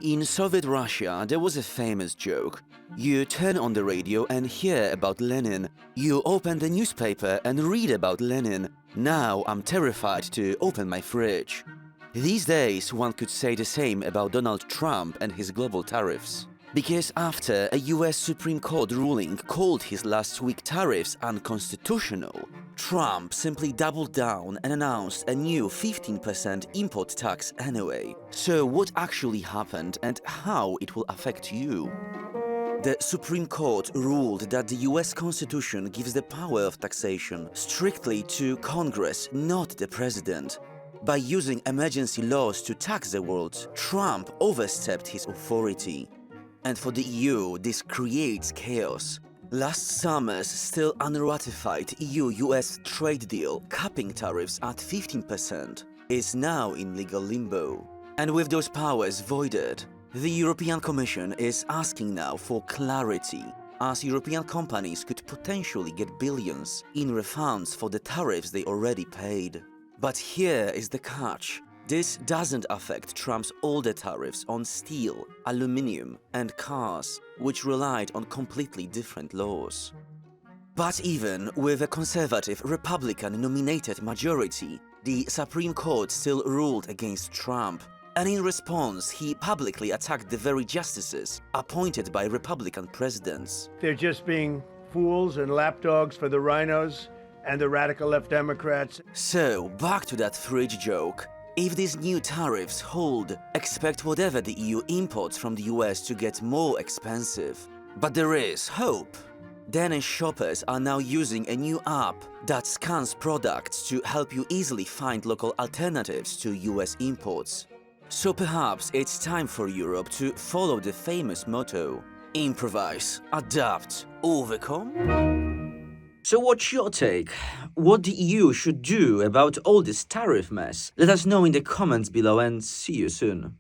In Soviet Russia, there was a famous joke. You turn on the radio and hear about Lenin. You open the newspaper and read about Lenin. Now I'm terrified to open my fridge. These days, one could say the same about Donald Trump and his global tariffs. Because after a US Supreme Court ruling called his last week tariffs unconstitutional, Trump simply doubled down and announced a new 15% import tax anyway. So what actually happened and how it will affect you? The Supreme Court ruled that the US Constitution gives the power of taxation strictly to Congress, not the President. By using emergency laws to tax the world, Trump overstepped his authority. And for the EU, this creates chaos. Last summer's still unratified EU-US trade deal, capping tariffs at 15%, is now in legal limbo. And with those powers voided, the European Commission is asking now for clarity, as European companies could potentially get billions in refunds for the tariffs they already paid. But here is the catch. This doesn't affect Trump's older tariffs on steel, aluminium, and cars, which relied on completely different laws. But even with a conservative Republican-nominated majority, the Supreme Court still ruled against Trump, and in response, he publicly attacked the very justices appointed by Republican presidents. They're just being fools and lapdogs for the rhinos and the radical left Democrats. So, back to that fridge joke. If these new tariffs hold, expect whatever the EU imports from the US to get more expensive. But there is hope. Danish shoppers are now using a new app that scans products to help you easily find local alternatives to US imports. So perhaps it's time for Europe to follow the famous motto: improvise, adapt, overcome? So what's your take? What the EU should do about all this tariff mess? Let us know in the comments below and see you soon.